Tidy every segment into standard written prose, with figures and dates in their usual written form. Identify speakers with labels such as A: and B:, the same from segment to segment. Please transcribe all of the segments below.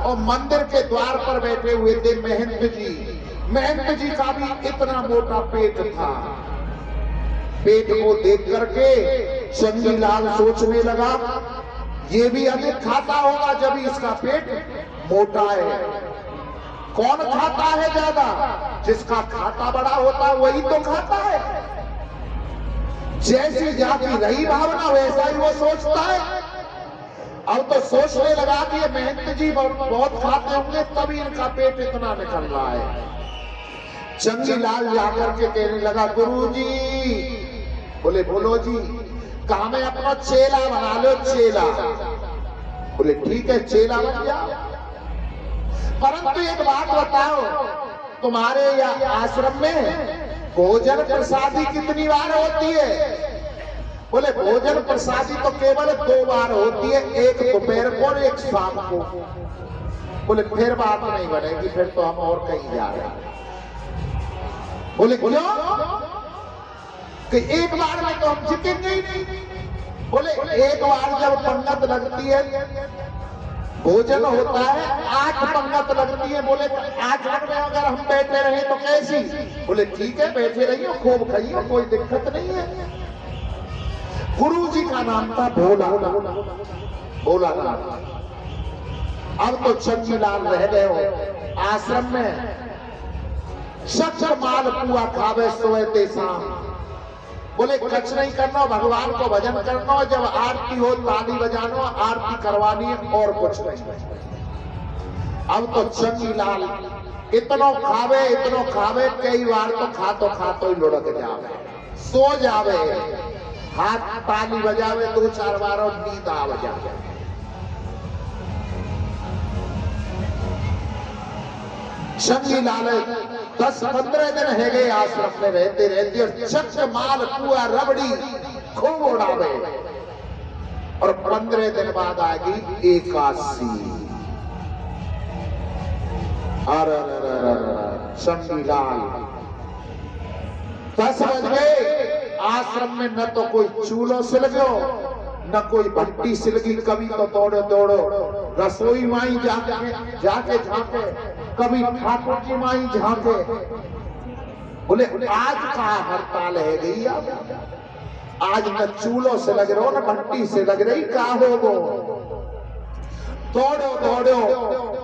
A: और मंदिर के द्वार पर बैठे हुए थे महंत जी। महंत जी का भी इतना मोटा पेट था। पेट को देख करके चंगीलाल सोचने लगा, ये भी अधिक खाता होगा जब इसका पेट मोटा है। कौन खाता है ज्यादा? जिसका खाता बड़ा होता है वही तो खाता है। जैसी जाती रही भावना वैसा ही वो सोचता है। अब तो सोचने लगा कि ये महंत जी बहुत खाते होंगे तभी इनका पेट इतना निकल रहा है। चंगीलाल जाकर के कहने लगा, गुरुजी। बोले बोलो जी। कहा मैं अपना चेला बना लो, चेला। बोले ठीक है, चेला बन जाओ, परंतु एक बात बताओ, तुम्हारे आश्रम में भोजन प्रसादी कितनी बार होती है? बोले भोजन प्रसादी तो केवल 2 बार होती है, एक दोपहर को और एक शाम को। बोले फिर बात नहीं बनेगी, फिर तो हम और कहीं जा रहे हैं। बोले क्यों? कि एक बार में तो हम जीतेंगे ही नहीं। बोले एक बार जब पंगत लगती है, भोजन होता है, 8 पंगत लगती है। बोले 8 में अगर हम बैठे रहे तो कैसी? बोले ठीक है, बैठे रहिए, खूब खाइए, कोई दिक्कत नहीं है। गुरु जी का नाम था भोला, भोला नाम। अब तो चंगीलाल रह गए हो आश्रम में, सच माल पुआ खावे सोए ते शाम। बोले कच नहीं करना, भगवान को भजन करना, जब आरती हो ताली बजाना, आरती करवानी है, और कुछ नहीं। अब तो चंगीलाल इतनो खावे कई बार तो खातो ही लुढ़क जावे, सो जावे, हाथ ताली बजावे 2-4 बार और नींद आ जावे। चंगीलाल 10-15 दिन है गए आश्रम में रहते और चक्ष माल पुआ रबड़ी खूब उड़ावे। और 15 दिन बाद आ गई एकादशी। अरे चंगीलाल 10 बज गए, आश्रम में न तो कोई चूल्हो सिल गयो, न कोई भट्टी सिलगी। कभी तो दौड़ो रसोई माई जाके झांके, कभी ठाकुर जी माई झांके। बोले आज कहा हड़ताल है गई, आज न चूल्हो से लग रहो न भट्टी से लग रही, का होगो? दौड़ो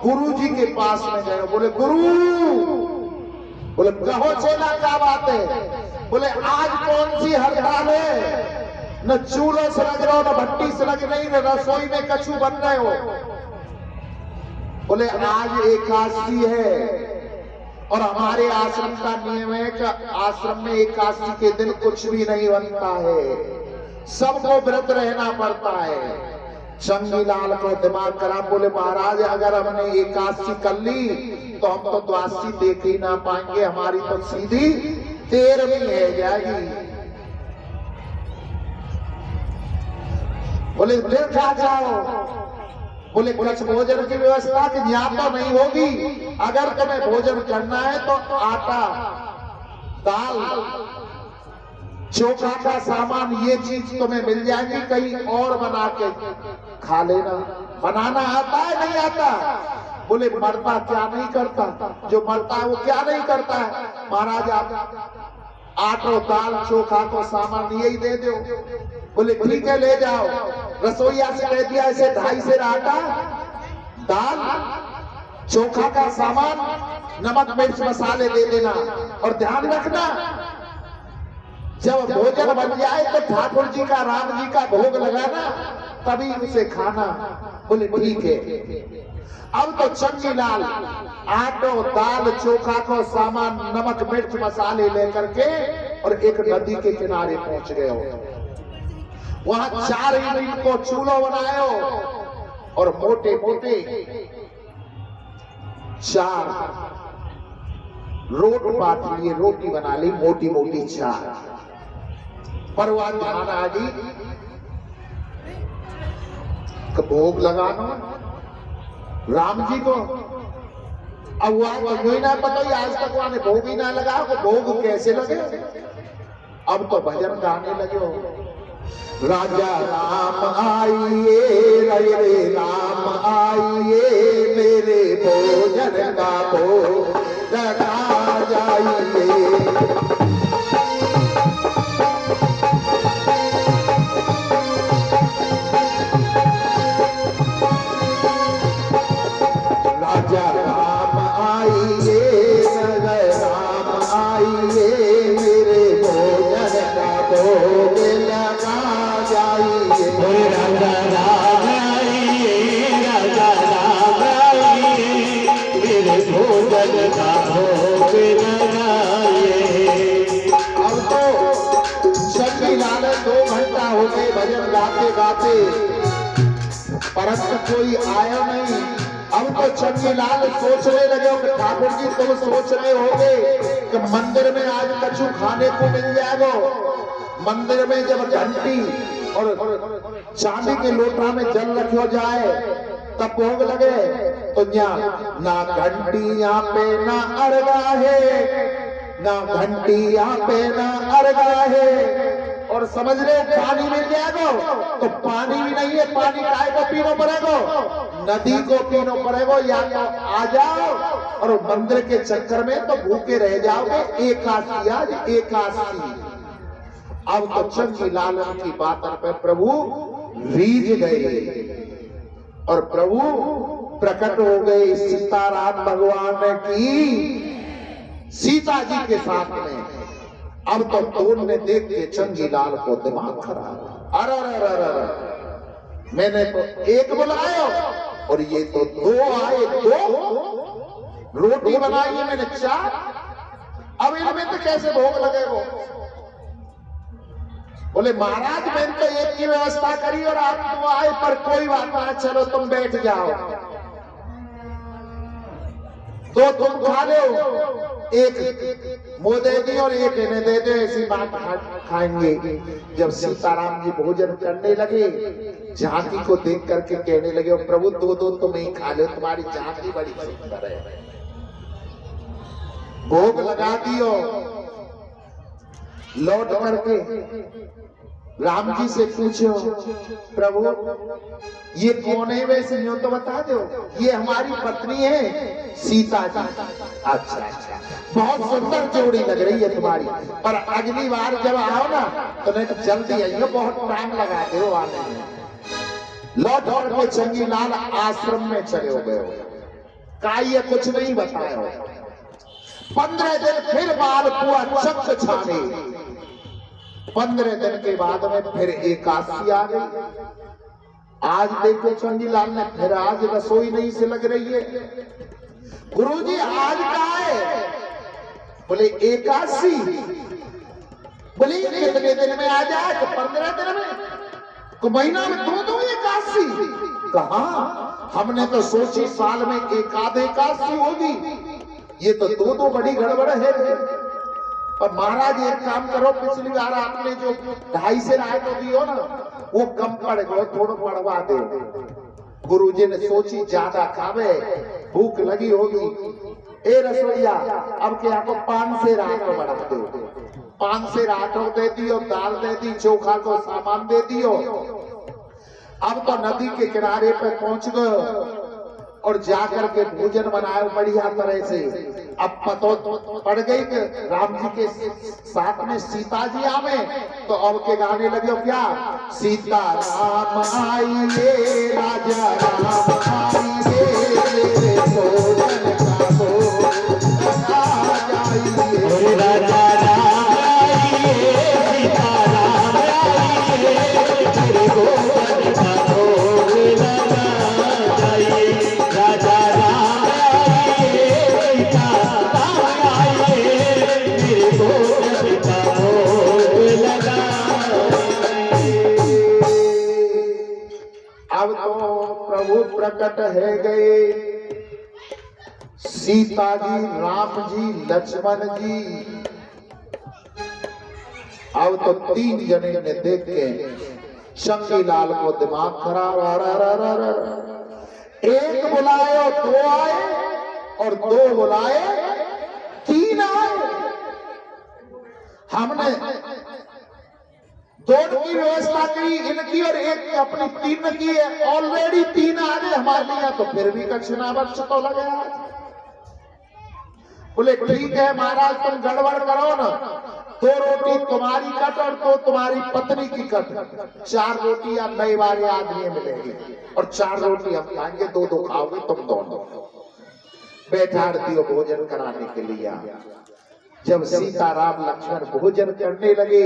A: गुरु जी के पास में गए। बोले गुरु। बोले कहो चेला क्या बात है? बोले आज कौन सी हड़ताल है? न चूल्हे से लग रहा हो, न भट्टी से लग रही, न रसोई में कछु बन रहे हो। बोले आज एकादशी है और हमारे आश्रम का नियम है कि आश्रम में एकादशी के दिन कुछ भी नहीं बनता है, सबको व्रत रहना पड़ता है। चंगीलाल को दिमाग खराब। बोले महाराज अगर हमने एकादशी कर ली तो हम तो द्वादशी देख ही ना पाएंगे, हमारी तो सीधी 13वीं है जाएगी। बोले फिर खा जाओ। बोले कुछ भोजन की व्यवस्था कि यहाँ तो नहीं होगी, अगर तुम्हें भोजन करना है तो आटा, दाल, चोखा का सामान ये चीज तुम्हें मिल जाएगी, कहीं और बना के खा लेना। बनाना आता है नहीं आता? बोले मरता क्या नहीं करता, जो मरता है वो क्या नहीं करता है। महाराज आप आटो दाल चोखा को सामान यही दे दो। बोले ठीक है ले जाओ। रसोईया से कह दिया ऐसे 2.5 सेर आटा, दाल, चोखा का सामान, नमक मिर्च मसाले दे देना। और ध्यान रखना जब भोजन बन जाए तो ठाकुर जी का राम जी का भोग लगाना, तभी उसे खाना। बोले ठीक है। अब तो चंगीलाल आटो दाल चोखा को सामान नमक मिर्च मसाले लेकर के और एक नदी के किनारे पहुंच गए हो। वहां 4 ईंट को चूल्हो बनायो और मोटे मोटे 4 रोट बांट लिए, रोटी बना ली मोटी मोटी 4। परवान महाराजी का भोग लगाना राम जी को। अब वहां तो ही ना पता, आज तक वहां ने भोग ही ना लगा, वो भोग कैसे लगे। अब तो भजन गाने लगे हो। राजा राम आइए, रे राम आइए, मेरे भोजन का भोग लगा जाइए। राजा राम आइए, राम आइए, मेरे भोजन का भोग लगा जाइए।
B: राजा राम आइए, राजा राम आइए, मेरे भोजन का भोग लगाइए।
A: अब तो शक्ति लाल 2 घंटा हो गए भजन गाते गाते, परंतु कोई आया नहीं। अब तो चंगीलाल सोचने लगे कि ठाकुर जी तुम सोच रहे होगे कि मंदिर में आज कछु खाने को मिल जाएगा। मंदिर में जब घंटी और चांदी के लोटा में जल रखो जाए तब भोग लगे, तो ना घंटी यहाँ पे ना अरगा है, ना घंटी यहाँ पे ना अरगा है। और समझ रहे पानी मिल जाएगा, तो पानी भी नहीं है, पानी काय को पीना पड़ेगा, नदी को पीना पड़ेगा। या तो आ जाओ और मंदिर के चक्कर में तो भूखे रह जाओगे। एकादशी आज एकादशी। अब तो चंगीलाल की बात पे प्रभु रीझ गए और प्रभु प्रकट हो गए सीताराम भगवान की सीता जी के साथ में। अब तो दोनों ने देख के चंगीलाल को दिमाग खराब, अरे अरे अरे अरे, मैंने तो एक बुलाया और ये तो 2 आए, 2 रोटी बनाई है मैंने 4, अब इनमें तो कैसे भोग लगेगा। बोले महाराज मैंने तो एक की व्यवस्था करी और आप 2 आए, पर कोई बात नहीं, चलो तुम बैठ जाओ, तो तुम खा लो, एक मुंह दे दी और एक इन्हें दे दे, ऐसी बात खाएंगे। जब सीताराम जी भोजन करने लगे, झांकी को देख करके कहने लगे प्रभु 2-2 तुम ही खा लो, तुम्हारी झांकी बड़ी सुंदर है। भोग लगा दियो, लौट करके राम जी से पूछो प्रभु ये कौन है, वैसे यूं तो बता दो। ये हमारी पत्नी है सीता जी। अच्छा अच्छा, बहुत सुंदर जोड़ी लग रही है तुम्हारी, पर अगली बार जब आओ ना तो नहीं तो जल्दी आइयो, बहुत टाइम लगाते हो आने में। लौट के चंगीलाल आश्रम में चले हो गए, का ये कुछ नहीं बताया। 15 दिन फिर बाल पुआ चक छाने, 15 दिन के बाद में फिर एकादशी आ गई। आज देखो चंगीलाल ने फिर आज रसोई नहीं से लग रही है। गुरुजी आज क्या है? बोले एकादशी। बोले कितने दिन में आ जाए? तो 15 दिन में, तो महीना में 2-2 एकादशी। कहा हमने तो सोची साल में एकाध एकादशी होगी, ये तो 2-2 बड़ी गड़बड़ है। और महाराज एक काम करो, पिछली बार आपने जो 2.5 से राय को दियो ना वो कम पड़ गयो, थोड़ा बढ़वा दो। गुरुजी ने सोची ज्यादा खावे, भूख लगी होगी। ए रसोईया अब क्या को 5 से राय को बढ़ा दो। 5 से आटो दे दियो, दाल दे दी, चोखा को सामान दे दियो। अब तो नदी के किनारे पे पहुंच गए और जाकर के भोजन बनाए बढ़िया तरह से। अब पतो पड़ गई कि राम जी के साथ में सीता जी आवे, तो अब के गाने लगे क्या? सीता राम आइए, राजा राम आइए, मेरे भोजन का भोग लगा जाइए।
B: राजा राम आइए, सीता राम आइए, मेरे भोजन का भोग लगा जाइए। राजा राम आइए, सीता राम आइए, मेरे भोजन का भोग लगा।
A: अब तो प्रभु प्रकट है गए, सीता जी, राम जी, लक्ष्मण जी। अब तो 3 जने ने देख के चंगीलाल को दिमाग खराब। एक बुलाए 2 आए और 2 बुलाए 3 आए। हमने दोनों की व्यवस्था की, इनकी और एक अपनी, तीन की है। ऑलरेडी 3 आ गए हमारे लिए, तो फिर भी कछना वर्ष तो लगे आज। बोले ठीक है महाराज, तुम गड़बड़ करो ना, 2 रोटी तुम्हारी कट और 2 तुम्हारी पत्नी की कट, 4 रोटियां नए वाले आदमी मिलेगी और 4 रोटी हम खाएंगे, 2 खाओगे तुम दोनों। बैठा दियो भोजन कराने के लिए। जब सीताराम लक्ष्मण भोजन करने लगे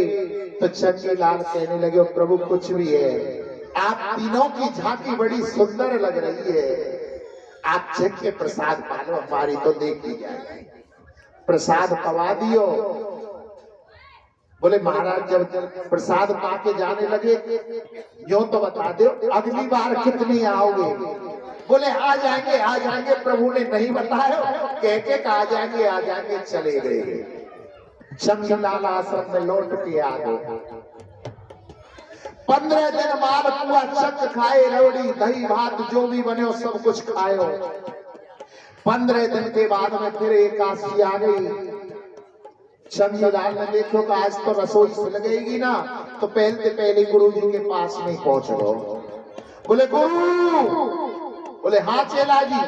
A: तो चंचीलाल कहने लगे, प्रभु कुछ भी है, आप तीनों की झांकी बड़ी सुंदर लग रही है, आप चख के प्रसाद पालो, हमारी तो देखी जाए। प्रसाद पवा दियो। बोले महाराज जब प्रसाद पाके जाने लगे, यूं तो बता दो अगली बार कितनी आओगे? बोले आ जाएंगे, प्रभु ने नहीं बताया, कह के आ जाएंगे, चले गए। चंचीलाल आश्रम में लौट के आ गए। 15 दिन मालपुआ चक खाए, रवड़ी दही भात जो भी बने सब कुछ खायो। 15 दिन के बाद में फिर एकादशी आ गई। चंचीलाल ने देखो कि आज तो रसोई से लगेगी ना, तो पहले गुरु जी के पास में पहुंच गो। बोले गुरु, बोले हाँ चेला जी,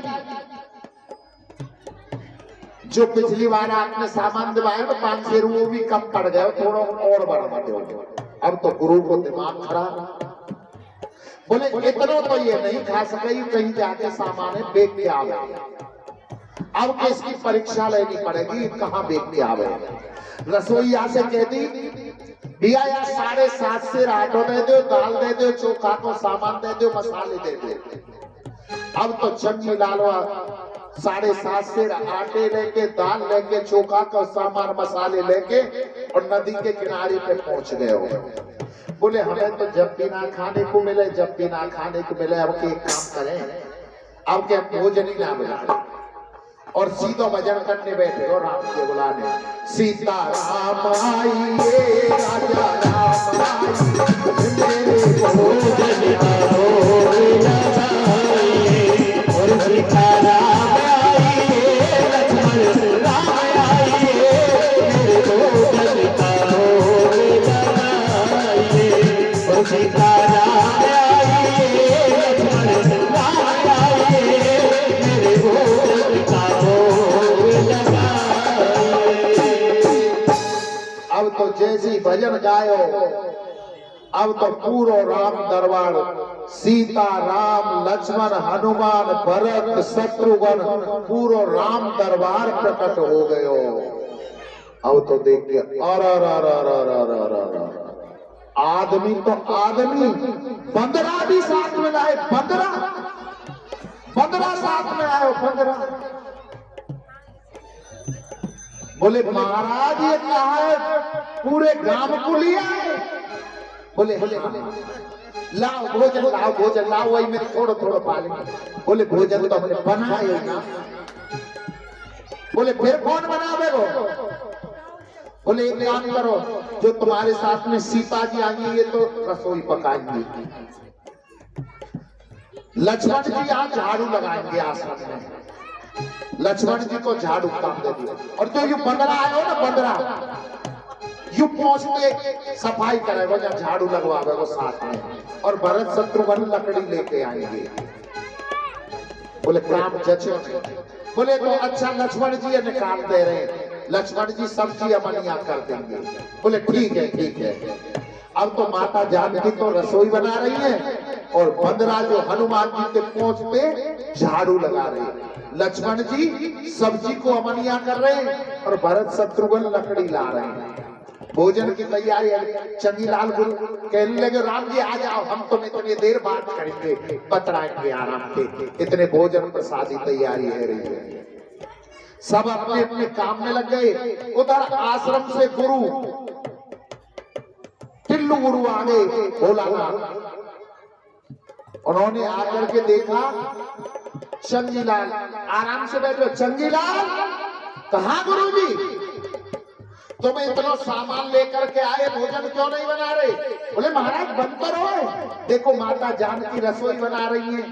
A: जो पिछली बार आपने सामान दिवाया तो 500 रुपये भी कम पड़ गए, थोड़ा और बढ़ा दो। अब तो गुरु को दिमाग खराब। बोले इतना तो ये नहीं खा सके, कहीं जाके सामान है बेच के आवे, अब इसकी परीक्षा लेनी पड़ेगी, कहाँ बेच के आवे। रसोईया से कहती भैया यार 7.5 से आटो दे दो, दाल दे दो, चोखा को सामान दे दो, मसाले दे दो। अब तो चंचीलाल 7.5 से आटे लेके, दाल लेके, चोखा का सामान, मसाले लेके और नदी के किनारे पे पहुंच गए हो। बोले हमें तो जब भी ना खाने को मिले, अब के एक काम करें, अब के भोजन ही ना मिला और सीधो भजन करने बैठे और राम के बुलाने, सीता राम आइए, राजा राम आइए, मेरे भोजन करो लगाइए, और सीता राम आइए, लक्ष्मण राम आइए, मेरे भोजन करो लगाइए, और सीता राम आइए, लक्ष्मण राम आइए, मेरे भोजन अब तो जैसी भजन गायो, अब तो पूरो राम दरबार, सीता राम लक्ष्मण हनुमान भरत शत्रुघ्न, पूरो राम दरबार प्रकट हो गयो। अब तो देखिए आदमी तो आदमी, बंदरा भी साथ में लाए, बंदरा साथ में आयो, बंदरा। बोले महाराज ये कहा है, पूरे गांव को लिया है। बोले लाओ भोजन लाओ, वही में थोड़ा पालेंगे। बोले भोजन तो हमने बनाए ना। बोले फिर कौन बनावेगो? बोले एक काम करो, जो तुम्हारे साथ में सीता जी आएंगी ये तो रसोई पकाएंगी, लक्ष्मण जी यहाँ झाड़ू लगाएंगे आश्रम में, लक्ष्मण जी को झाड़ू काम दे दिया, और जो यू बंदरा आयो ना, बंदरा यू पहुंच के सफाई करेगा या झाड़ू लगवाएगा वो साथ में, और भरत शत्रुघ्न लकड़ी लेके आएंगे। बोले काम जचे। बोले तो अच्छा लक्ष्मण जी निकाल दे रहे हैं, लक्ष्मण जी सब्जी अमनिया कर देंगे। बोले ठीक है। अब तो माता जानकी तो रसोई बना रही है और बंदरा जो हनुमान जी के पहुंच पे झाड़ू लगा रहे हैं, लक्ष्मण जी सब्जी को अमनिया कर रहे हैं और भरत शत्रुघ्न लकड़ी ला रहे हैं। भोजन की तैयारी है। चंचीलाल गुरु कहने लगे राम जी आ जाओ, हम तो इतनी देर बात करेंगे, बतलाएंगे आराम के, इतने भोजन प्रसादी तैयारी है रही है। सब अपने अपने काम में लग गए। उधर आश्रम से गुरु टिल्लू गुरु आ गए, बोला उन्होंने आकर के देखा चंचीलाल आराम से बैठो। चंचीलाल कहाँ गुरु जी, तुम इतना सामान लेकर के आए, भोजन क्यों नहीं बना रहे? बोले महाराज बंद करो, देखो माता जानकी रसोई बना रही है,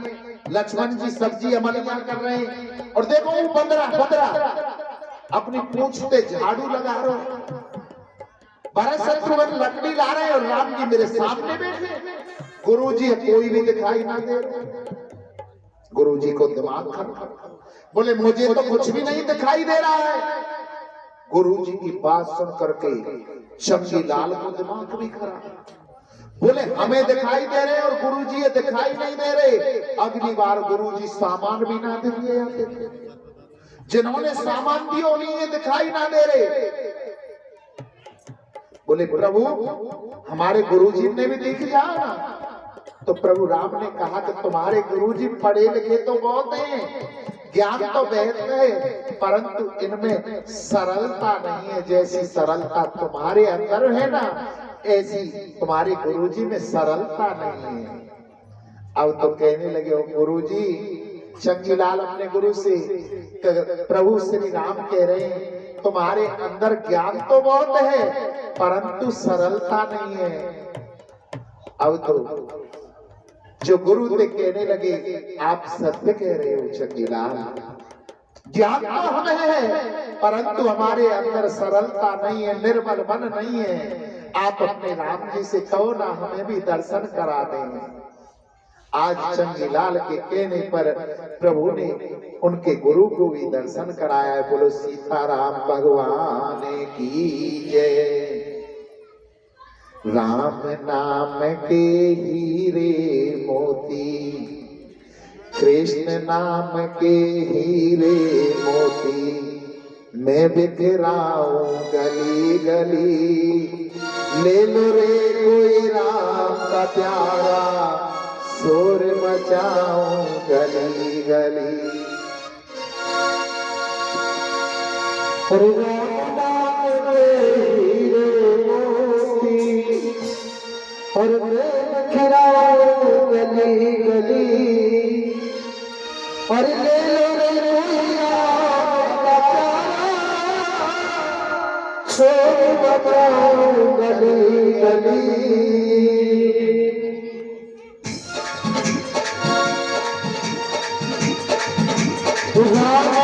A: लक्ष्मण जी सब्जी अमलिया कर रहे हैं, और देखो वो बंदरा अपनी पूंछ पे झाड़ू लगा रहा। भरत शत्रुघ्न लकड़ी ला रहे हैं और राम जी मेरे सामने बैठे। गुरु जी कोई भी दिखाई ना दे। गुरु जी को दिमाग खराब, बोले मुझे तो कुछ भी नहीं दिखाई दे रहा है। गुरु जी की बात सुन करके चंगी लाल को दिमाग भी खराब, बोले हमें दिखाई दे रहे और गुरु जी ये दिखाई नहीं दे रहे। अगली बार गुरु जी सामान भी ना दिए आते थे, जिन्होंने सामान दिया उन्हें ये दिखाई ना दे रहे। बोले प्रभु हमारे गुरु जी ने भी देख जाओ ना। तो प्रभु राम ने कहा कि तुम्हारे गुरु जी पढ़े लिखे तो बहुत हैं, ज्ञान तो बेहतर है, परंतु इनमें सरलता नहीं है। जैसी सरलता तुम्हारे अंदर है ना, ऐसी तुम्हारे गुरुजी में सरलता नहीं है। अब तो कहने लगे हो गुरुजी, चंगीलाल अपने गुरु से, प्रभु श्री राम कह रहे हैं तुम्हारे अंदर ज्ञान तो बहुत है परंतु सरलता नहीं है। अब तो जो गुरु थे कहने लगे आप सत्य कह रहे हो चंगीलाल, ज्ञान तो हमें है परंतु हमारे अंदर सरलता नहीं है, निर्मल मन नहीं है। आप अपने राम जी से कहो ना हमें भी दर्शन करा दें। आज चंगीलाल के कहने पर प्रभु ने उनके गुरु को भी दर्शन कराया है। बोलो सीताराम भगवान की जय। राम नाम के हीरे मोती, कृष्ण नाम के हीरे मोती, मैं बिखराऊं गली गली, ले लो रे कोई राम का प्यारा, शोर मचाऊं गली गली। राम नाम के हीरे मोती, और मैं बिखराऊं गली गली, और ले लो रे कोई राम का प्यारा, शोर मचाऊं गली गली। राम